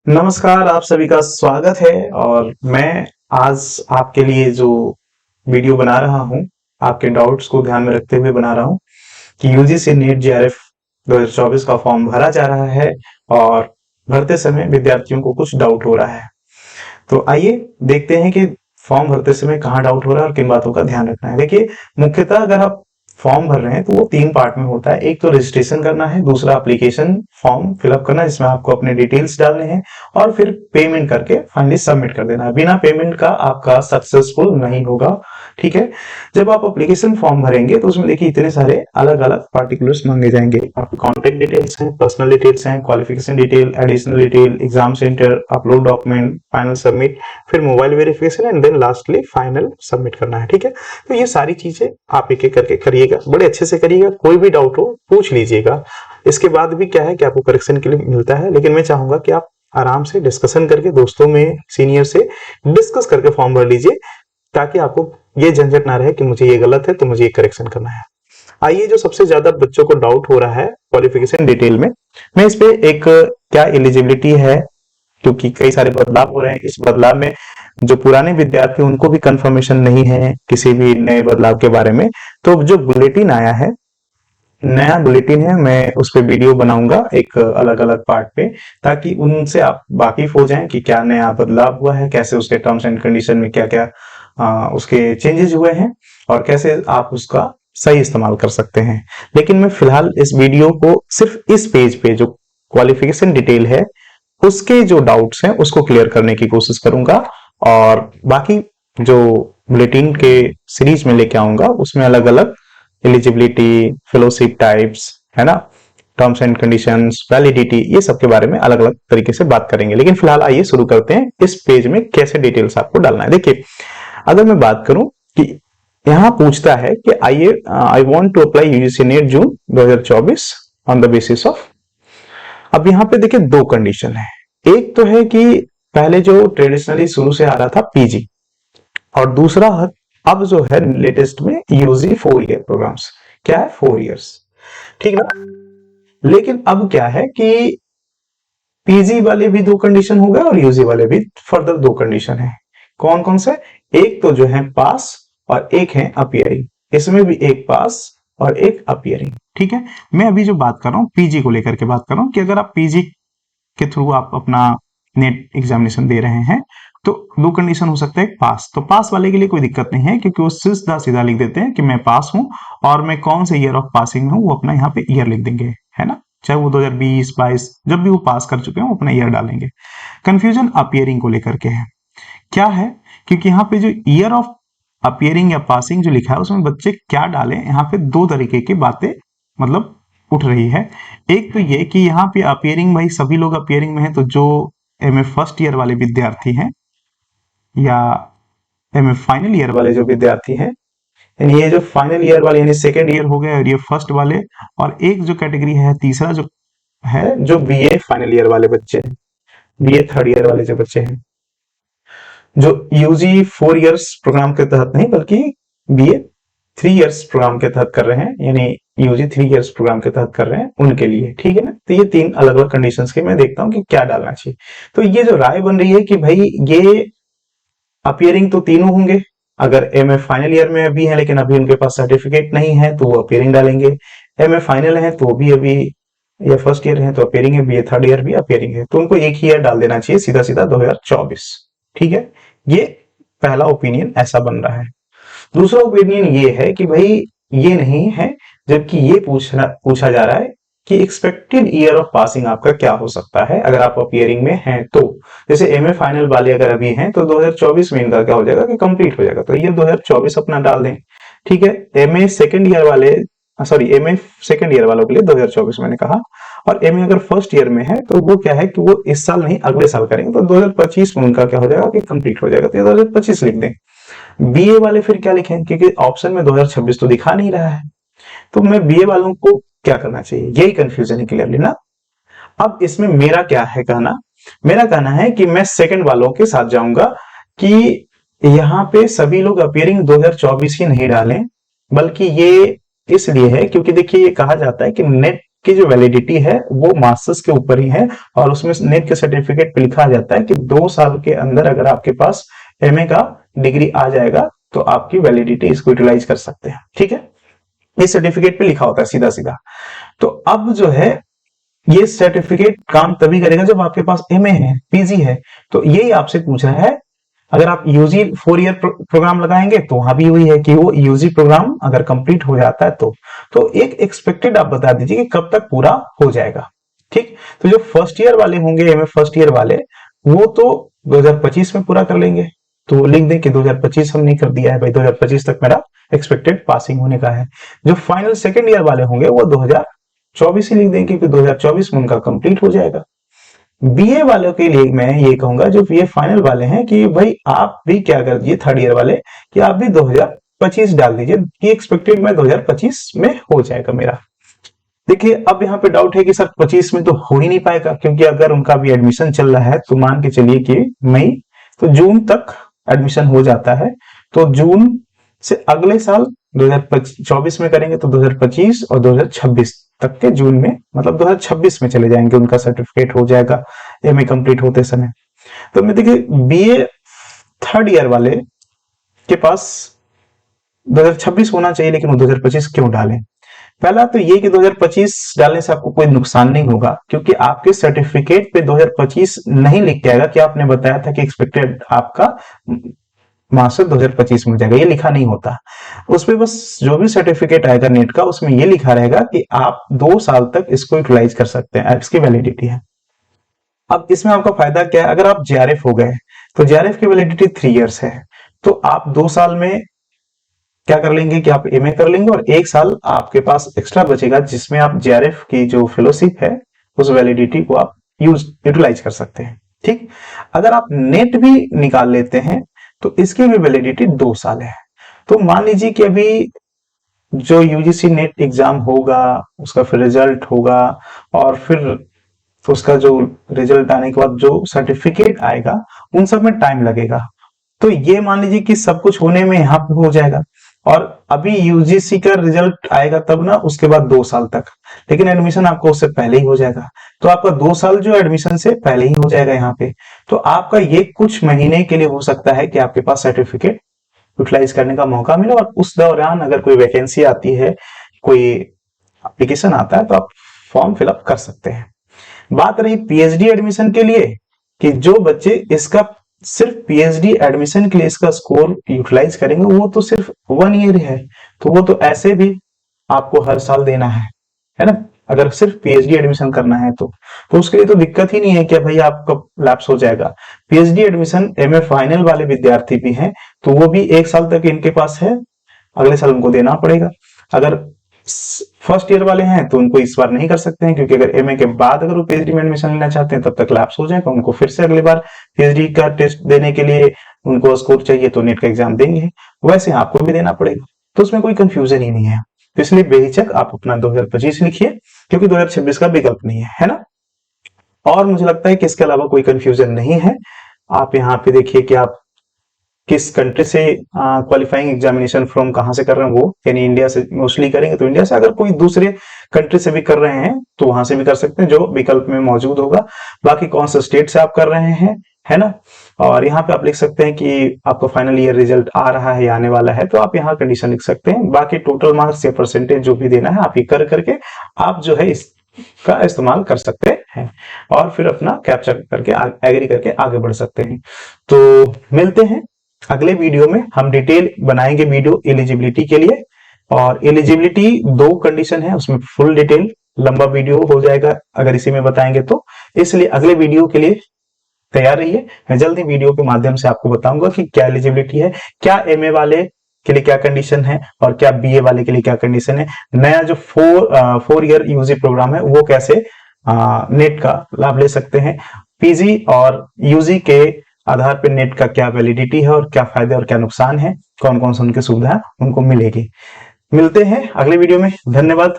नमस्कार, आप सभी का स्वागत है और मैं आज आपके लिए जो वीडियो बना रहा हूँ, आपके डाउट्स को ध्यान में रखते हुए बना रहा हूँ कि यूजीसी नीट जेआरएफ 2024 का फॉर्म भरा जा रहा है और भरते समय विद्यार्थियों को कुछ डाउट हो रहा है। तो आइए देखते हैं कि फॉर्म भरते समय कहाँ डाउट हो रहा है और किन बातों का ध्यान रखना है। देखिए, मुख्यतः अगर आप फॉर्म भर रहे हैं तो वो 3 पार्ट में होता है। एक तो रजिस्ट्रेशन करना है, दूसरा एप्लीकेशन फॉर्म फिलअप करना है जिसमें आपको अपने डिटेल्स डालने हैं और फिर पेमेंट करके फाइनली सबमिट कर देना है। बिना पेमेंट का आपका सक्सेसफुल नहीं होगा, ठीक है। जब आप एप्लीकेशन फॉर्म भरेंगे तो उसमें देखिए इतने सारे अलग अलग पार्टिकुलर्स मांगे जाएंगे। आपकी कॉन्टेक्ट डिटेल्स हैं, पर्सनल डिटेल्स हैं, qualification detail, additional detail, exam centre, upload document, final submit, फिर mobile verification and then lastly final submit करना है, ठीक है। तो ये सारी चीजें आप एक एक करके करिएगा, बड़े अच्छे से करिएगा। कोई भी डाउट हो पूछ लीजिएगा। इसके बाद भी क्या है कि आपको करेक्शन के लिए मिलता है, लेकिन मैं चाहूंगा कि आप आराम से डिस्कशन करके दोस्तों में सीनियर से डिस्कस करके फॉर्म भर लीजिए, ताकि आपको ये झंझट ना रहे कि मुझे ये गलत है तो मुझे ये करेक्शन करना है। आइए, जो सबसे ज्यादा बच्चों को डाउट हो रहा है क्वालिफिकेशन डिटेल में, मैं इस पे एक क्या एलिजिबिलिटी है, क्योंकि कई सारे बदलाव हो रहे हैं। इस बदलाव में जो पुराने विद्यार्थी उनको भी कंफर्मेशन नहीं है किसी भी नए बदलाव के बारे में। तो जो बुलेटिन आया है, नया बुलेटिन है, मैं उस पे वीडियो बनाऊंगा एक अलग अलग पार्ट पे, ताकि उनसे आप वाकिफ हो जाएं कि क्या नया बदलाव हुआ है, कैसे उसके टर्म्स एंड कंडीशन में क्या क्या उसके चेंजेस हुए हैं और कैसे आप उसका सही इस्तेमाल कर सकते हैं। लेकिन मैं फिलहाल इस वीडियो को सिर्फ इस पेज पे जो क्वालिफिकेशन डिटेल है उसके जो डाउट्स हैं उसको क्लियर करने की कोशिश करूंगा, और बाकी जो बुलेटिन के सीरीज में लेके आऊंगा उसमें अलग अलग एलिजिबिलिटी, फेलोशिप टाइप्स, है ना, टर्म्स एंड कंडीशंस, वैलिडिटी, ये सब के बारे में अलग अलग तरीके से बात करेंगे। लेकिन फिलहाल आइए शुरू करते हैं इस पेज में कैसे डिटेल्स आपको डालना है। देखिए, अगर मैं बात करूं कि यहां पूछता है कि आइए I want to apply UGC NET June 2024 on the basis of, अब यहाँ पे देखिए 2 कंडीशन है। एक तो है कि पहले जो ट्रेडिशनली शुरू से आ रहा था पीजी, और दूसरा अब जो है लेटेस्ट में यूजी 4 ईयर प्रोग्राम्स, क्या है 4 इयर्स, ठीक ना। लेकिन अब क्या है कि पीजी वाले भी 2 कंडीशन हो गए और यूजी वाले भी फर्दर 2 कंडीशन है। कौन कौन से? एक तो जो है पास और एक है अपियरिंग। इसमें भी एक पास और एक अपियरिंग, ठीक है। मैं अभी जो बात कर रहा हूं पीजी को लेकर के बात कर रहा हूं कि अगर आप पीजी के थ्रू आप अपना नेट एग्जामिनेशन दे रहे हैं तो 2 कंडीशन हो सकता है। पास, तो पास वाले के लिए कोई दिक्कत नहीं है, क्योंकि वो सीधा सीधा लिख देते हैं कि मैं पास हूं और मैं कौन से ईयर ऑफ पासिंग में हूं, वो अपना यहाँ पे ईयर लिख देंगे, है ना। चाहे वो 2020, 22, जब भी वो पास कर चुके हैं वो अपना ईयर डालेंगे। कंफ्यूजन अपियरिंग को लेकर के है, क्या है, क्योंकि यहाँ पे जो ईयर ऑफ अपियरिंग या पासिंग जो लिखा है उसमें बच्चे क्या डालें, यहाँ पे 2 तरीके की बातें मतलब उठ रही है। एक तो ये कि यहाँ पे अपियरिंग, भाई सभी लोग अपियरिंग में हैं, तो जो एमए फर्स्ट ईयर वाले विद्यार्थी हैं या एमए फाइनल ईयर वाले जो विद्यार्थी हैं, यानी ये जो फाइनल ईयर वाले यानी सेकेंड ईयर हो गए और ये फर्स्ट वाले, और एक जो कैटेगरी है तीसरा जो है जो बीए फाइनल ईयर वाले बच्चे हैं, बीए थर्ड ईयर वाले जो बच्चे हैं, जो यूजी 4 इयर्स प्रोग्राम के तहत नहीं बल्कि बीए 3 इयर्स प्रोग्राम के तहत कर रहे हैं, यानी यूजी 3 इयर्स प्रोग्राम के तहत कर रहे हैं उनके लिए, ठीक है ना। तो ये 3 अलग अलग कंडीशंस के मैं देखता हूं कि क्या डालना चाहिए। तो ये जो राय बन रही है कि भाई ये अपियरिंग तो तीनों होंगे, अगर एमए फाइनल ईयर में अभी है लेकिन अभी उनके पास सर्टिफिकेट नहीं है तो वो अपियरिंग डालेंगे। एमए फाइनल है तो भी अभी, या फर्स्ट ईयर है तो अपियरिंग है, बीए थर्ड ईयर भी अपियरिंग है, तो उनको एक ही ईयर डाल देना चाहिए सीधा सीधा 2024, ठीक है। ये पहला ओपिनियन ऐसा बन रहा है। दूसरा ओपिनियन ये है कि भाई ये नहीं है, जबकि ये पूछा जा रहा है कि एक्सपेक्टेड ईयर ऑफ पासिंग आपका क्या हो सकता है अगर आप अपियरिंग में हैं तो। जैसे एमए फाइनल वाले अगर अभी हैं तो 2024 में इनका क्या हो जाएगा कि कंप्लीट हो जाएगा, तो ये 2024 अपना डाल दें, ठीक है। एमए सेकंड ईयर वाले, सॉरी एमए सेकंड ईयर वालों के लिए 2024 मैंने कहा, और एमए अगर फर्स्ट ईयर में है तो वो क्या है कि वो इस साल नहीं अगले साल करेंगे, तो 2025 में उनका क्या हो जाएगा कि कंप्लीट हो जाएगा, तो 2025 लिख दें। बीए वाले फिर क्या लिखें, क्योंकि ऑप्शन में 2026 तो दिखा नहीं रहा है, तो मैं बीए वालों को क्या करना चाहिए, यही कंफ्यूजन है क्लियरली ना। अब इसमें मेरा क्या है कहना, मेरा कहना है कि मैं सेकंड वालों के साथ जाऊंगा कि यहाँ पे सभी लोग अपियरिंग 2024 ही नहीं डालें, बल्कि ये इसलिए है क्योंकि देखिए ये कहा जाता है कि नेट की जो वैलिडिटी है वो मास्टर्स के ऊपर ही है, और उसमें नेट के सर्टिफिकेट पे लिखा जाता है कि 2 साल के अंदर अगर आपके पास एमए का डिग्री आ जाएगा तो आपकी वैलिडिटी इसको यूटिलाइज कर सकते हैं। ठीक है, इस सर्टिफिकेट पे लिखा होता है सीधा सीधा। तो अब जो है ये सर्टिफिकेट काम तभी करेगा जब आपके पास एमए है, पीजी है। तो यही आपसे पूछ रहा है, अगर आप यूजी 4 ईयर प्रोग्राम लगाएंगे तो वहां भी वही है कि वो यूजी प्रोग्राम अगर कंप्लीट हो जाता है तो एक एक्सपेक्टेड आप बता दीजिए कि कब तक पूरा हो जाएगा। ठीक, तो जो फर्स्ट ईयर वाले होंगे, एमए फर्स्ट ईयर वाले, वो तो 2025 में पूरा कर लेंगे। तो लिख दें कि 2025 हमने कर दिया है भाई, 2025 तक मेरा एक्सपेक्टेड पासिंग होने का है। जो फाइनल सेकेंड ईयर वाले होंगे वो 2024 ही लिख देंगे कि 2024 में उनका कंप्लीट हो जाएगा। बीए वालों के लिए मैं ये कहूंगा, जो बीए फाइनल वाले हैं, कि भाई आप भी क्या कर दीजिए, थर्ड ईयर वाले, कि आप भी 2025 डाल दीजिए कि एक्सपेक्टेड में 2025 में हो जाएगा मेरा। देखिए अब यहाँ पे डाउट है कि सर 25 में तो हो ही नहीं पाएगा, क्योंकि अगर उनका भी एडमिशन चल रहा है तो मान के चलिए कि मई तो जून तक एडमिशन हो जाता है, तो जून से अगले साल 2024 में करेंगे तो 2025 और 2026 तक के जून में, मतलब 2026 में चले जाएंगे, उनका सर्टिफिकेट हो जाएगा एमए कंप्लीट होते समय। तो मैं देखिए बीए थर्ड ईयर वाले के पास 2026 होना चाहिए, लेकिन वो 2025 क्यों डालें? पहला तो ये कि 2025 डालने से आपको कोई नुकसान नहीं होगा, क्योंकि आपके सर्टिफिकेट पे 2025 नहीं लिख के आएगा कि आपने बताया था कि एक्सपेक्टेड आपका मास्टर 2025 में हो जाएगा, ये लिखा नहीं होता। उसमें बस जो भी सर्टिफिकेट आएगा नेट का, उसमें ये लिखा रहेगा कि आप 2 साल तक इसको यूटिलाइज कर सकते हैं, इसकी वैलिडिटी है। अब इसमें आपका फायदा क्या है? अगर आप जेआरएफ हो गए तो जेआरएफ की वैलिडिटी 3 इयर्स है, तो आप 2 साल में क्या कर लेंगे कि आप एमए कर लेंगे और 1 साल आपके पास एक्स्ट्रा बचेगा, जिसमें आप जेआरएफ की जो फेलोशिप है उस वैलिडिटी को आप यूटिलाइज कर सकते हैं। ठीक, अगर आप नेट भी निकाल लेते हैं तो इसकी भी वैलिडिटी 2 साल है। तो मान लीजिए कि अभी जो यूजीसी नेट एग्जाम होगा, उसका फिर रिजल्ट होगा, और फिर उसका जो रिजल्ट आने के बाद जो सर्टिफिकेट आएगा, उन सब में टाइम लगेगा। तो ये मान लीजिए कि सब कुछ होने में यहाँ पे हो जाएगा, और अभी यूजीसी का रिजल्ट आएगा तब ना, उसके बाद 2 साल तक, लेकिन एडमिशन आपको उससे पहले ही हो जाएगा। तो आपका 2 साल जो एडमिशन से पहले ही हो जाएगा यहाँ पे। तो आपका ये कुछ महीने के लिए हो सकता है कि आपके पास सर्टिफिकेट यूटिलाइज करने का मौका मिले, और उस दौरान अगर कोई वैकेंसी आती है, कोई एप्लीकेशन आता है, तो आप फॉर्म फिलअप कर सकते हैं। बात रही पीएचडी एडमिशन के लिए, कि जो बच्चे इसका सिर्फ पीएचडी एडमिशन के लिए इसका स्कोर यूटिलाइज करेंगे, वो तो सिर्फ 1 ईयर है, तो वो तो ऐसे भी आपको हर साल देना है ना। अगर सिर्फ पीएचडी एडमिशन करना है तो उसके लिए तो दिक्कत ही नहीं है कि भाई आपका लैप्स हो जाएगा। पीएचडी एडमिशन एमए फाइनल वाले विद्यार्थी भी हैं, तो वो भी 1 साल तक इनके पास है, अगले साल उनको देना पड़ेगा। अगर फर्स्ट ईयर वाले हैं तो उनको इस बार नहीं कर सकते हैं, क्योंकि अगर एमए के बाद अगर वो पीएचडी में एडमिशन लेना चाहते हैं तब तक लैप्स हो जाएगा, उनको फिर से अगली बार पीएचडी का टेस्ट देने के लिए उनको स्कोर चाहिए तो नेट का एग्जाम देंगे, वैसे आपको भी देना पड़ेगा। तो उसमें कोई कंफ्यूजन ही नहीं है। तो इसलिए बेहिचक आप अपना 2025 लिखिए, क्योंकि 2026 का विकल्प नहीं है ना। और मुझे लगता है कि इसके अलावा कोई कंफ्यूजन नहीं है। आप यहाँ पे देखिए कि आप किस कंट्री से क्वालिफाइंग एग्जामिनेशन फ्रॉम कहां से कर रहे हैं, वो यानी इंडिया से मोस्टली करेंगे तो इंडिया से, अगर कोई दूसरे कंट्री से भी कर रहे हैं तो वहां से भी कर सकते हैं, जो विकल्प में मौजूद होगा। बाकी कौन सा स्टेट से आप कर रहे हैं, है ना। और यहाँ पे आप लिख सकते हैं कि आपका फाइनल ईयर रिजल्ट आ रहा है या आने वाला है, तो आप यहाँ कंडीशन लिख सकते हैं। बाकी टोटल मार्क्स या परसेंटेज जो भी देना है आप ये कर करके आप जो है इसका इस्तेमाल कर सकते हैं, और फिर अपना कैप्चर करके एग्री करके आगे बढ़ सकते हैं। तो मिलते हैं अगले वीडियो में। हम डिटेल बनाएंगे वीडियो एलिजिबिलिटी के लिए, और एलिजिबिलिटी 2 कंडीशन है, उसमें फुल डिटेल लंबा वीडियो हो जाएगा अगर इसी में बताएंगे तो। इसलिए अगले वीडियो के लिए तैयार रहिए। मैं जल्दी वीडियो के माध्यम से आपको बताऊंगा कि क्या एलिजिबिलिटी है, क्या एमए वाले के लिए क्या कंडीशन है, और क्या बीए वाले के लिए क्या कंडीशन है। नया जो 4 ईयर यूजी प्रोग्राम है वो कैसे नेट का लाभ ले सकते हैं। पीजी और यूजी के आधार पर नेट का क्या वैलिडिटी है, और क्या फायदे और क्या नुकसान है, कौन कौन सी उनकी सुविधा उनको मिलेगी। मिलते हैं अगले वीडियो में। धन्यवाद।